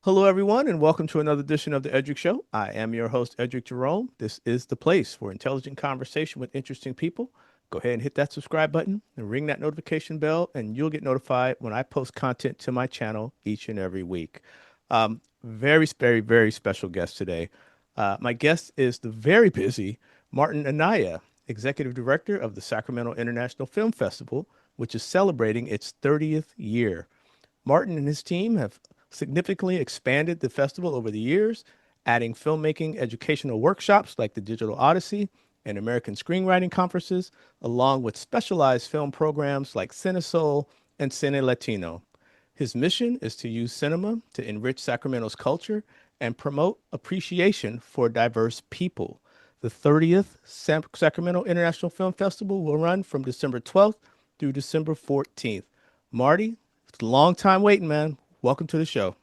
Hello, everyone, and welcome to another edition of the Eddrick Show. I am your host, Eddrick Jerome. This is the place for intelligent conversation with interesting people. Go ahead and hit that subscribe button and ring that notification bell, and you'll get notified when I post content to my channel each and every week. Very special guest today. My guest is the very busy Martin Anaya, Executive Director of the Sacramento International Film Festival, which is celebrating its 30th year. Martin and his team have significantly expanded the festival over the years, adding filmmaking educational workshops like the Digital Odyssey and American Screenwriting conferences, along with specialized film programs like Cine and Cine Latino. His mission is to use cinema to enrich Sacramento's culture and promote appreciation for diverse people. The 30th Sacramento International Film Festival will run from December 12th through December 14th. Marty, it's a long time waiting, man. Welcome to the show.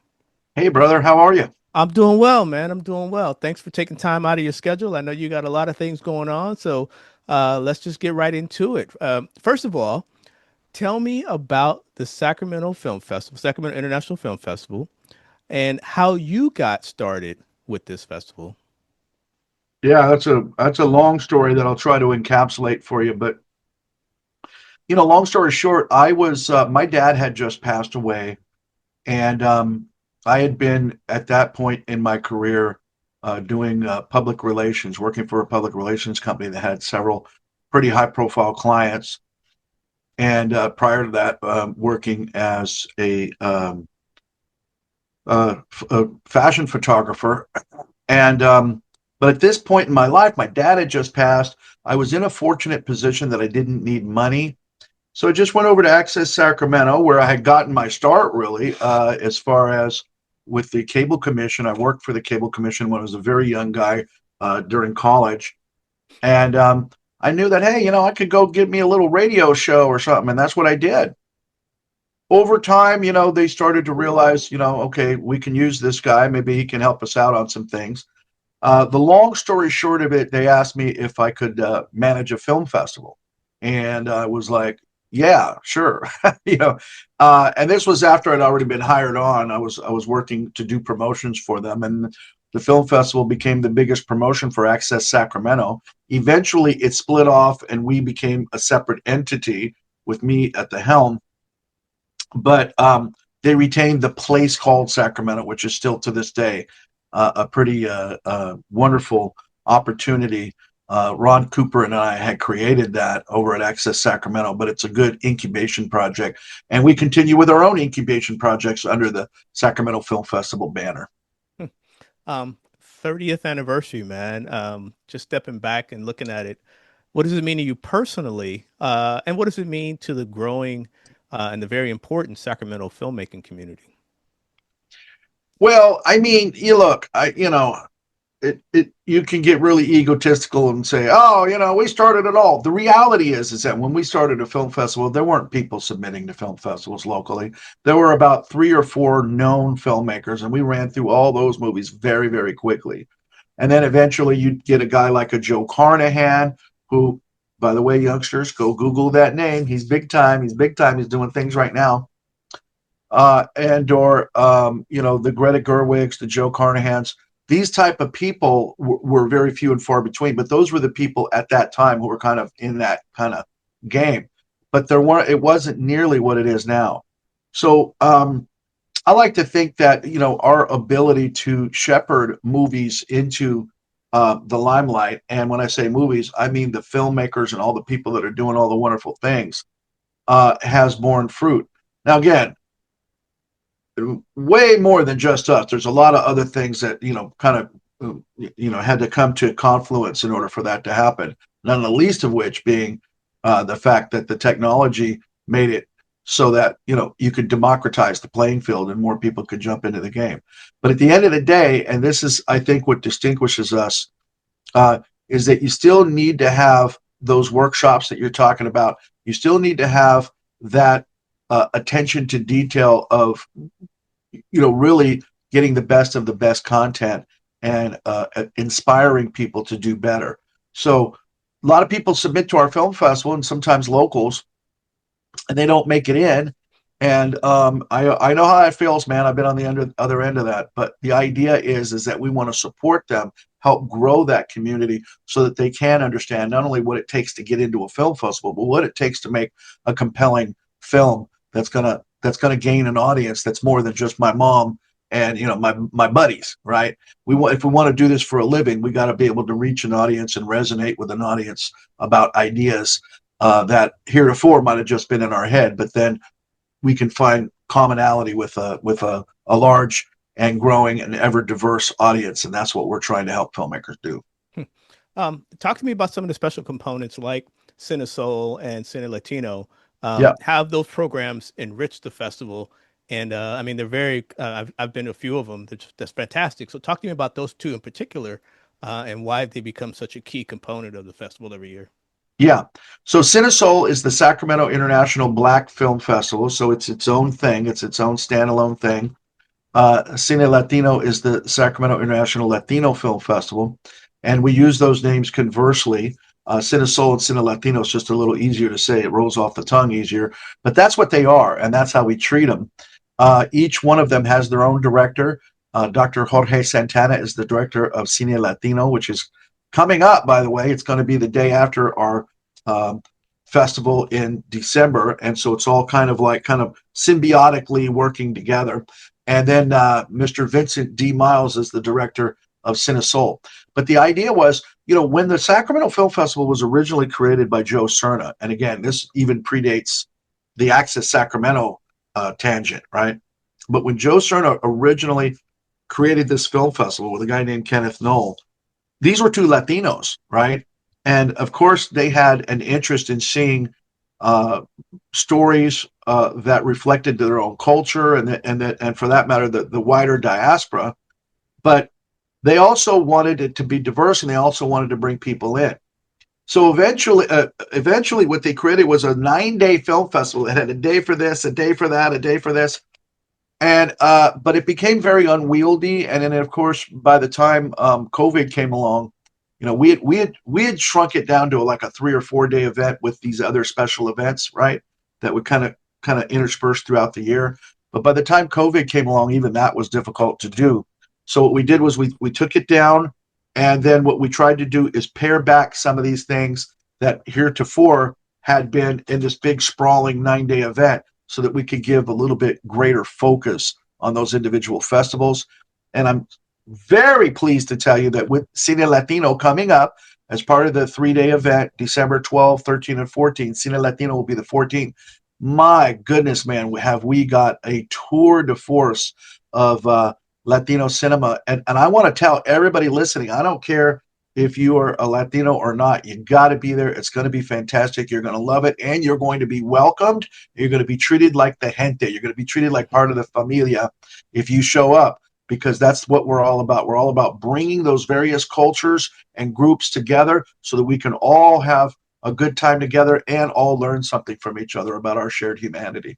Hey, brother, how are you? I'm doing well, man. I'm doing well. Thanks for taking time out of your schedule. I know you got a lot of things going on, so let's just get right into it. First of all, tell me about the Sacramento Film Festival, Sacramento International Film Festival, and how you got started with this festival. Yeah, that's a long story that I'll try to encapsulate for you. But long story short, I was my dad had just passed away, and I had been at that point in my career doing public relations, working for a public relations company that had several pretty high-profile clients, and prior to that, working as a fashion photographer. And but at this point in my life, my dad had just passed. I was in a fortunate position that I didn't need money. So I just went over to Access Sacramento, where I had gotten my start really, as far as with the Cable Commission. I worked for the Cable Commission when I was a very young guy during college. And I knew that, hey, I could go get me a little radio show or something. And that's what I did. Over time, they started to realize, okay, we can use this guy. Maybe he can help us out on some things. The long story short of it, they asked me if I could manage a film festival, and I was like, "Yeah, sure." And this was after I'd already been hired on. I was working to do promotions for them, and the film festival became the biggest promotion for Access Sacramento. Eventually, it split off, and we became a separate entity with me at the helm. But they retained the place called Sacramento, which is still to this day a pretty wonderful opportunity. Ron Cooper and I had created that over at Access Sacramento, but it's a good incubation project. And we continue with our own incubation projects under the Sacramento Film Festival banner. 30th anniversary, man. Just stepping back and looking at it, what does it mean to you personally? And what does it mean to the growing and the very important Sacramento filmmaking community? Well, I mean, you look, you can get really egotistical and say, oh, we started it all. The reality is that when we started a film festival, there weren't people submitting to film festivals locally. There were about 3 or 4 known filmmakers, and we ran through all those movies very, very quickly. And then eventually you'd get a guy like a Joe Carnahan, who, by the way, youngsters, go Google that name. He's big time. He's big time. He's doing things right now. And or the Greta Gerwigs, the Joe Carnahans. These type of people were very few and far between, but those were the people at that time who were kind of in that kind of game. But it wasn't nearly what it is now. So I like to think that our ability to shepherd movies into the limelight, and when I say movies, I mean the filmmakers and all the people that are doing all the wonderful things, has borne fruit. Now, again, way more than just us. There's a lot of other things that kind of had to come to confluence in order for that to happen. None the least of which being the fact that the technology made it so that you could democratize the playing field and more people could jump into the game. But at the end of the day, and this is I think what distinguishes us, is that you still need to have those workshops that you're talking about. You still need to have that attention to detail of really getting the best of the best content and inspiring people to do better. So a lot of people submit to our film festival, and sometimes locals, and they don't make it in. And I know how that feels, man. I've been on the other end of that. But the idea is that we want to support them, help grow that community so that they can understand not only what it takes to get into a film festival, but what it takes to make a compelling film that's gonna gain an audience that's more than just my mom and my buddies, right? If we want to do this for a living, we got to be able to reach an audience and resonate with an audience about ideas that heretofore might have just been in our head, but then we can find commonality with a large and growing and ever diverse audience, and that's what we're trying to help filmmakers do. Talk to me about some of the special components like Cine Soul and Cine Latino. Yeah, How have those programs enriched the festival? And I mean, they're very. I've been to a few of them. That's fantastic. So talk to me about those two in particular, and why they become such a key component of the festival every year. yeah. So Cinesol is the Sacramento International Black Film Festival, so it's its own thing. It's its own standalone thing. Cine Latino is the Sacramento International Latino Film Festival, and we use those names conversely. Cine Sol and Cine Latino is just a little easier to say. It rolls off the tongue easier, but that's what they are, and that's how we treat them. Each one of them has their own director. Dr. Jorge Santana is the director of Cine Latino, which is coming up, by the way. It's going to be the day after our um, festival in December, and so it's all kind of symbiotically working together. And then Mr. Vincent D. Miles is the director of Cinesol. But the idea was, when the Sacramento Film Festival was originally created by Joe Cerna, and again, this even predates the Access Sacramento tangent, right? But when Joe Cerna originally created this film festival with a guy named Kenneth Knoll, these were two Latinos, right? And of course, they had an interest in seeing uh, stories that reflected their own culture and for that matter, the wider diaspora. But they also wanted it to be diverse, and they also wanted to bring people in. So eventually, what they created was a 9-day film festival. It had a day for this, a day for that, a day for this, and but it became very unwieldy. And then, of course, by the time COVID came along, we had shrunk it down to like a 3 or 4 day event with these other special events, right? That would kind of intersperse throughout the year. But by the time COVID came along, even that was difficult to do. So what we did was we took it down, and then what we tried to do is pare back some of these things that heretofore had been in this big sprawling 9-day event so that we could give a little bit greater focus on those individual festivals. And I'm very pleased to tell you that with Cine Latino coming up as part of the 3-day event, December 12th, 13th, and 14th, Cine Latino will be the 14th. My goodness, man, have we got a tour de force of Latino cinema. And I want to tell everybody listening, I don't care if you are a Latino or not, you got to be there. It's going to be fantastic. You're going to love it, and you're going to be welcomed. You're going to be treated like the gente. You're going to be treated like part of the familia if you show up, because that's what we're all about. We're all about bringing those various cultures and groups together so that we can all have a good time together and all learn something from each other about our shared humanity.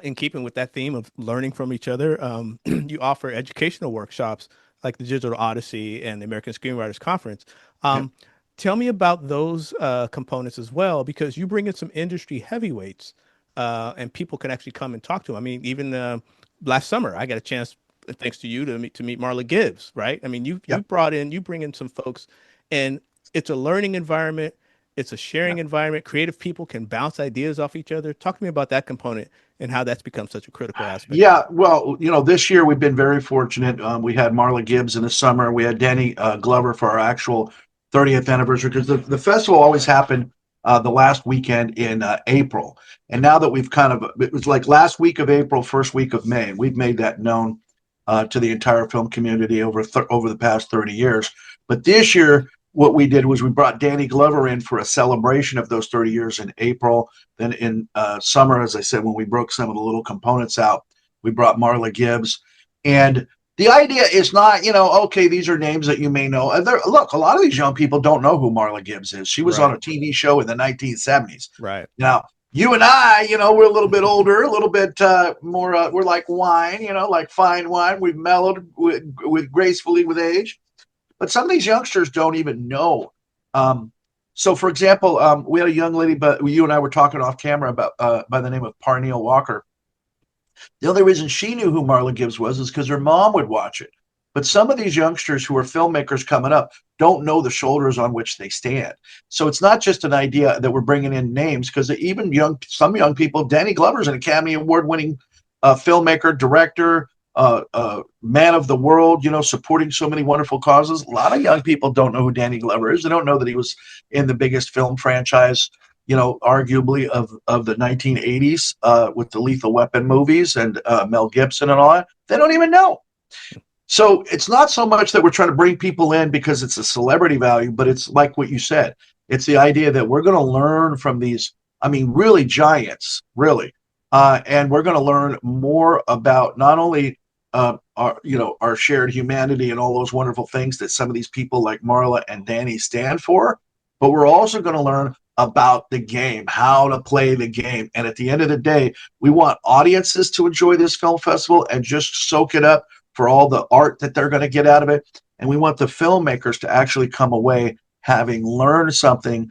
In keeping with that theme of learning from each other, you offer educational workshops like the Digital Odyssey and the American Screenwriters Conference. Yeah. Um, Tell me about those components as well, because you bring in some industry heavyweights, and people can actually come and talk to them. I mean, even last summer, I got a chance, thanks to you, to meet Marla Gibbs, right? I mean, you Yeah. you bring in some folks, and it's a learning environment. It's a Yeah. sharing environment. Creative people can bounce ideas off each other. Talk to me about that component and how that's become such a critical aspect of Yeah, it. well, this year we've been very fortunate. We had Marla Gibbs in the summer. We had Danny Glover for our actual 30th anniversary, because the festival always happened the last weekend in April. And now that it was like last week of April, first week of May. We've made that known to the entire film community over the past 30 years. But this year, what we did was we brought Danny Glover in for a celebration of those 30 years in April. Then in summer, as I said, when we broke some of the little components out, we brought Marla Gibbs. And the idea is not, okay, these are names that you may know. Look, a lot of these young people don't know who Marla Gibbs is. She was on Right, a TV show in the 1970s. right. Now, you and I, we're a little bit older, a little bit more, we're like wine, like fine wine. We've mellowed with gracefully with age. But some of these youngsters don't even know. Um, So, for example, we had a young lady, but you and I were talking off camera about by the name of Parneal Walker. The only reason she knew who Marla Gibbs was is because her mom would watch it. But some of these youngsters who are filmmakers coming up don't know the shoulders on which they stand. So it's not just an idea that we're bringing in names, because even some young people, Danny Glover's an Academy Award winning filmmaker, director, man of the world, supporting so many wonderful causes. A lot of young people don't know who Danny Glover is. They don't know that he was in the biggest film franchise, arguably of the 1980s, with the Lethal Weapon movies and Mel Gibson and all that. They don't even know. So it's not so much that we're trying to bring people in because it's a celebrity value, but it's like what you said. It's the idea that we're going to learn from these, I mean, really giants, really. And we're going to learn more about not only our shared humanity and all those wonderful things that some of these people like Marla and Danny stand for, but we're also going to learn about the game, how to play the game. And at the end of the day, we want audiences to enjoy this film festival and just soak it up for all the art that they're going to get out of it. And we want the filmmakers to actually come away having learned something,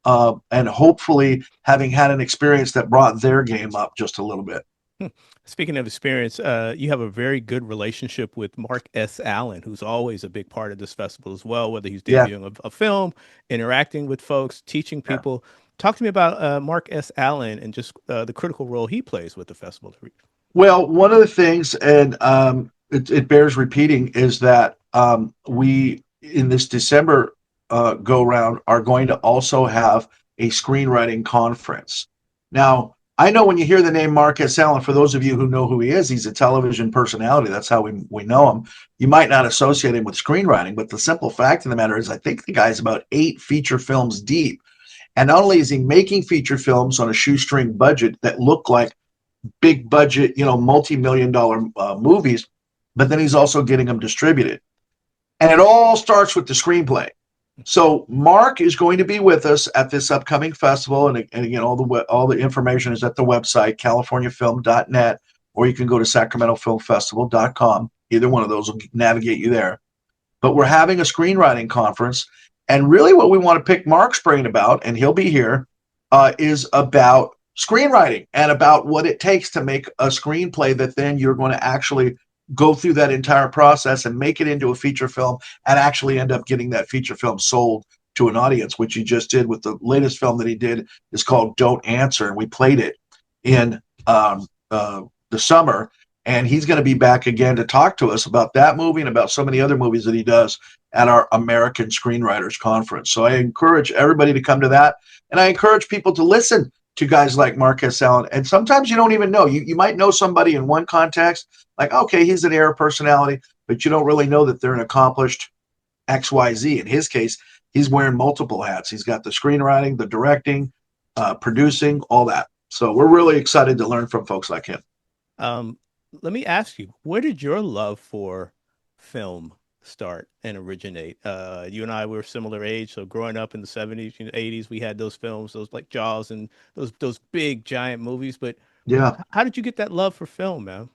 and hopefully having had an experience that brought their game up just a little bit. Hmm. Speaking of experience, you have a very good relationship with Mark S. Allen, who's always a big part of this festival as well, whether he's Yeah, debuting a film, interacting with folks, teaching yeah. people. Talk to me about Mark S. Allen and just the critical role he plays with the festival. Well, one of the things, and it bears repeating, is that we in this December go round are going to also have a screenwriting conference. Now, I know when you hear the name Marcus Allen, for those of you who know who he is, he's a television personality. That's how we know him. You might not associate him with screenwriting, but the simple fact of the matter is, I think the guy's about 8 feature films deep. And not only is he making feature films on a shoestring budget that look like big budget, multi-million dollar movies, but then he's also getting them distributed. And it all starts with the screenplay. So Mark is going to be with us at this upcoming festival, and again, all the information is at the website californiafilm.net, or you can go to sacramentofilmfestival.com. Either one of those will navigate you there. But we're having a screenwriting conference, and really what we want to pick Mark's brain about, and he'll be here, is about screenwriting and about what it takes to make a screenplay that then you're going to actually go through that entire process and make it into a feature film and actually end up getting that feature film sold to an audience, which he just did with the latest film that he did is called Don't Answer. And we played it in the summer. And he's going to be back again to talk to us about that movie and about so many other movies that he does at our American Screenwriters Conference. So I encourage everybody to come to that. And I encourage people to listen to guys like Marcus Allen. And sometimes you don't even know. You might know somebody in one context, like, okay, he's an air personality, but you don't really know that they're an accomplished XYZ. In his case, he's wearing multiple hats. He's got the screenwriting, the directing, producing, all that. So we're really excited to learn from folks like him. Um, Let me ask you, where did your love for film start and originate? You and I were similar age, so growing up in the 70s and 80s, we had those films, those like Jaws and those big giant movies. But Yeah. how did you get that love for film, man?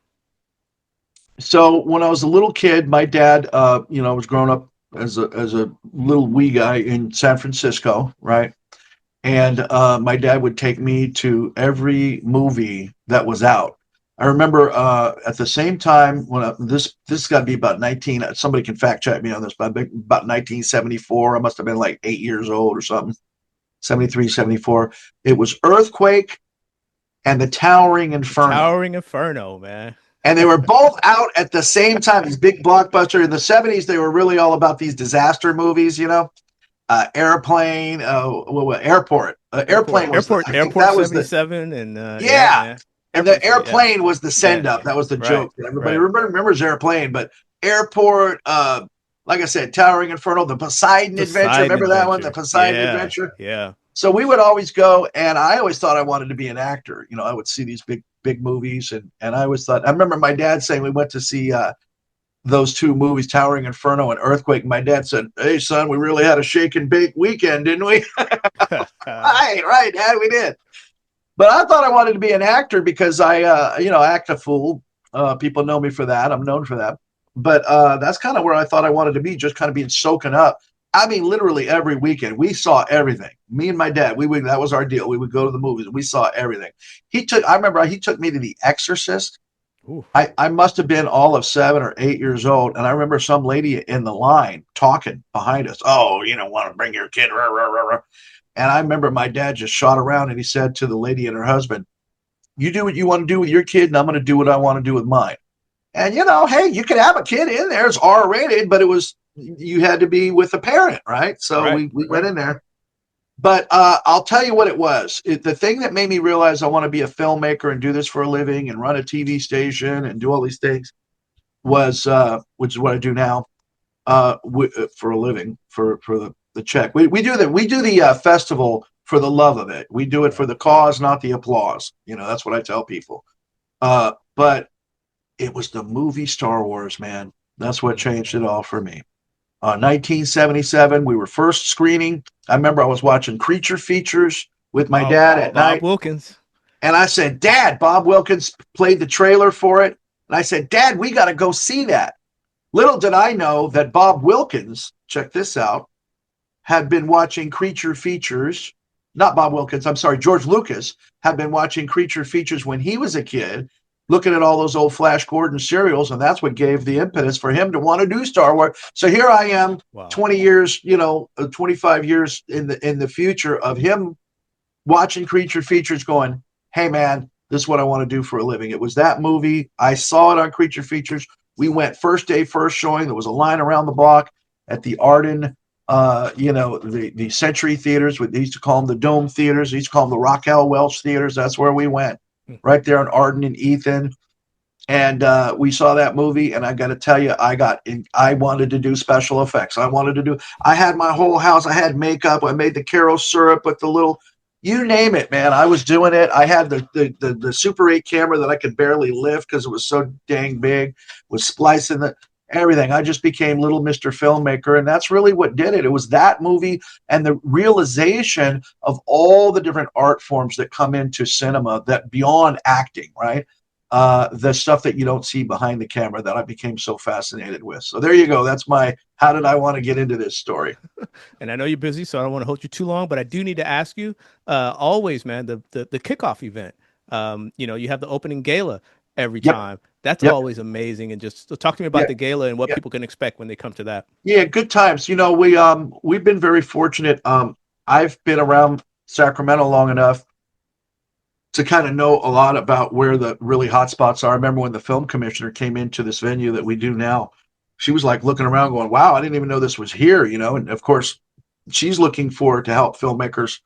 So when I was a little kid, my dad, was growing up as a little wee guy in San Francisco, right? And my dad would take me to every movie that was out. I remember at the same time when this got to be about 19. Somebody can fact check me on this, but about 1974. I must have been like 8 years old or something. 73, 74. It was Earthquake and The Towering The Inferno, Towering Inferno, man. and they were both out at the same time. These big blockbuster in the 70s. They were really all about these disaster movies, Airplane, Airport. Airplane was I think Airport that was the 77, and yeah, yeah. yeah. And the Airport, yeah, airplane was the yeah, send up. That was the right, joke. Everybody right. remembers Airplane, but Airport, like I said, Towering Inferno, the Poseidon Adventure. Poseidon Remember that one, the Adventure, Poseidon yeah, Adventure? yeah. So we would always go, and I always thought I wanted to be an actor. I would see these big movies, and I always thought. I remember my dad saying we went to see those two movies, Towering Inferno and Earthquake. My dad said, "Hey, son, we really had a shake and bake weekend, didn't we?" Right, Dad, we did. But I thought I wanted to be an actor because I, act a fool. People know me for that. I'm known for that. But that's kind of where I thought I wanted to be, just kind of being soaking up I mean, literally every weekend we saw everything. Me and my dad, we would that was our deal. We would go to the movies. We saw everything. I remember he took me to The Exorcist. Ooh, I must have been all of 7 or 8 years old, and I remember some lady in the line talking behind us. Oh, you don't want to bring your kid, rah, rah, rah, rah. And I remember my dad just shot around and he said to the lady and her husband, "You do what you want to do with your kid, and I'm going to do what I want to do with mine." And hey, you could have a kid in there. It's R-rated, but you had to be with a parent, right? So right, we went right. in there. But I'll tell you what it was. The thing that made me realize I want to be a filmmaker and do this for a living and run a TV station and do all these things was, which is what I do now, for a living for the check. We do the festival for the love of it. We do it for Yeah. the cause, not the applause. That's what I tell people. But it was the movie Star Wars, man. That's what changed it all for me. 1977, we were first screening. I remember I was watching creature features with my Bob dad at Bob night. Wilkins. And I said, Dad, Bob Wilkins played the trailer for it. And I said, Dad, we got to go see that. Little did I know that Bob Wilkins, check this out, had been watching creature features. Not Bob Wilkins, I'm sorry, George Lucas had been watching creature features when he was a kid, looking at all those old Flash Gordon serials, and that's what gave the impetus for him to want to do Star Wars. So here I am, Wow. 20 years, 25 years in the future of him watching creature features going, hey man, this is what I want to do for a living. It was that movie. I saw it on creature features. We went first day, first showing. There was a line around the block at the Arden, the Century Theaters. They used to call them the Dome Theaters. They used to call them the Raquel Welch Theaters. That's where we went, right there in Arden and Ethan. And we saw that movie, and I got to tell you, I wanted to do special effects. I had my whole house. I had makeup. I made the Caro syrup with the little, you name it, man. I was doing it. I had the Super 8 camera that I could barely lift because it was so dang big. Was splicing everything. I just became little Mr. Filmmaker, and that's really what did it. It was that movie and the realization of all the different art forms that come into cinema that beyond acting, right? The stuff that you don't see behind the camera that I became so fascinated with. So there you go. That's my how did I want to get into this story? And I know you're busy, so I don't want to hold you too long, but I do need to ask you, always, man, the kickoff event. You have the opening gala every Yep, time. That's yep, always amazing. And just so talk to me about yeah, the gala and what yeah, people can expect when they come to that. yeah. Good times. We've been very fortunate. I've been around Sacramento long enough to kind of know a lot about where the really hot spots are. I remember when the film commissioner came into this venue that we do now, she was like looking around going, wow, I didn't even know this was here. And of course, she's looking for to help filmmakers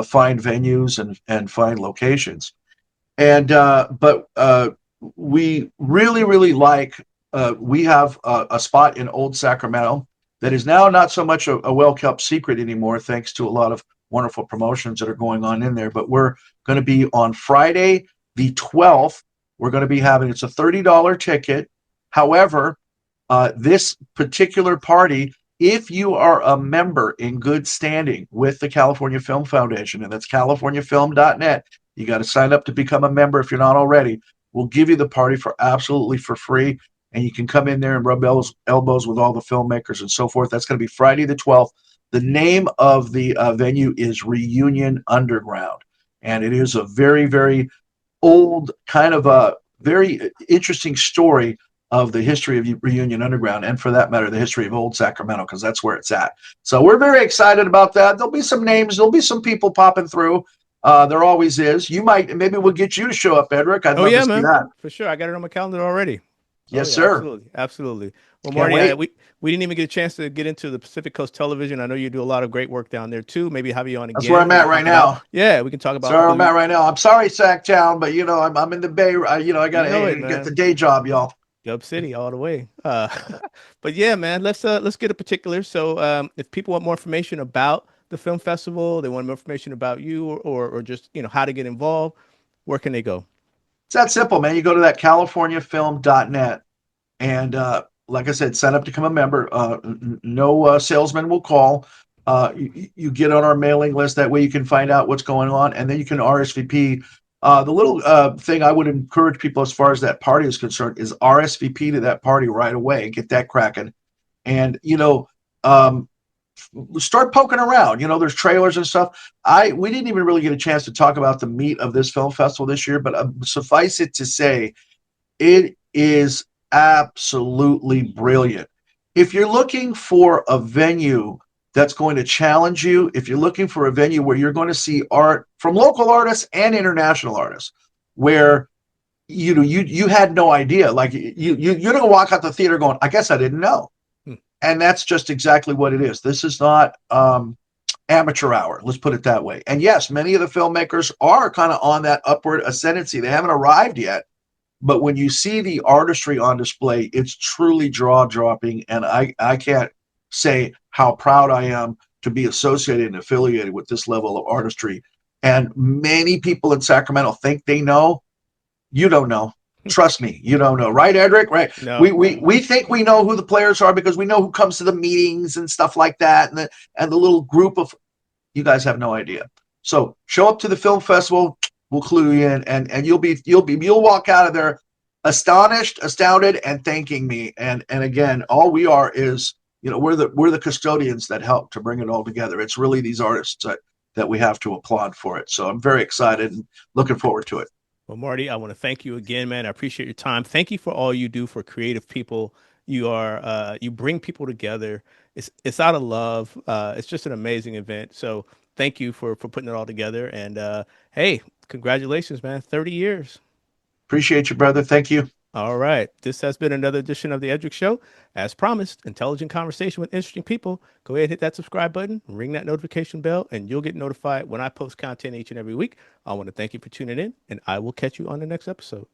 find venues and find locations. And but we really really like we have a spot in Old Sacramento that is now not so much a well kept secret anymore, thanks to a lot of wonderful promotions that are going on in there. But we're going to be on Friday the 12th. We're going to be having it's a $30 ticket. However, this particular party, if you are a member in good standing with the California Film Foundation, and that's californiafilm.net, you got to sign up to become a member if you're not already. We'll give you the party for absolutely for free, and you can come in there and rub elbows with all the filmmakers and so forth. That's going to be Friday the 12th. The name of the venue is Reunion Underground, and it is a very, very old, kind of a very interesting story of the history of Reunion Underground, and for that matter, the history of Old Sacramento, because that's where it's at. So we're very excited about that. There'll be some names, there'll be some people popping through. There always is. Maybe we'll get you to show up, Eddrick. I'd Oh love to yeah, see man, that. for sure. I got it on my calendar already. Oh Yes, yeah, sir. absolutely, absolutely. Well, Can't Marty, wait. we didn't even get a chance to get into the Pacific Coast Television. I know you do a lot of great work down there too. Maybe have you on That's where again. I'm We can at right talk about now. yeah, we can talk about Sorry, I'm who at right now. I'm sorry, Sacktown, but I'm in the Bay. I you gotta know it, get the man. day job, y'all. Dub City all the way. But yeah, man, let's get a particular. So if people want more information about the film festival, they want more information about you or just, how to get involved, where can they go? It's that simple, man. You go to that californiafilm.net. And like I said, sign up to become a member. No salesman will call. You get on our mailing list. That way you can find out what's going on, and then you can RSVP. The little thing I would encourage people as far as that party is concerned is RSVP to that party right away. Get that cracking. And um, start poking around. There's trailers and stuff. We didn't even really get a chance to talk about the meat of this film festival this year, but suffice it to say, it is absolutely brilliant. If you're looking for a venue that's going to challenge you, if you're looking for a venue where you're going to see art from local artists and international artists, where you had no idea, like you're going to walk out the theater going, I guess I didn't know. Hmm. And that's just exactly what it is. This is not amateur hour, let's put it that way. And yes, many of the filmmakers are kind of on that upward ascendancy. They haven't arrived yet, but when you see the artistry on display, it's truly jaw dropping. And I can't say how proud I am to be associated and affiliated with this level of artistry. And many people in Sacramento think they know. You don't know. Trust me, you don't know. Right, Eddrick? Right. We, No. we we think we know who the players are because we know who comes to the meetings and stuff like that, and the little group of, you guys have no idea. So show up to the film festival, we'll clue you in, and you'll walk out of there astonished, astounded, and thanking me. And again, all we are is, we're the custodians that help to bring it all together. It's really these artists that we have to applaud for it. So I'm very excited and looking forward to it. Well, Marty, I want to thank you again, man. I appreciate your time. Thank you for all you do for creative people. You bring people together. It's out of love. It's just an amazing event. So thank you for putting it all together. And hey, congratulations, man. 30 years. Appreciate you, brother. Thank you. All right. This has been another edition of the Edric Show. As promised, intelligent conversation with interesting people. Go ahead and hit that subscribe button, ring that notification bell, and you'll get notified when I post content each and every week. I want to thank you for tuning in, and I will catch you on the next episode.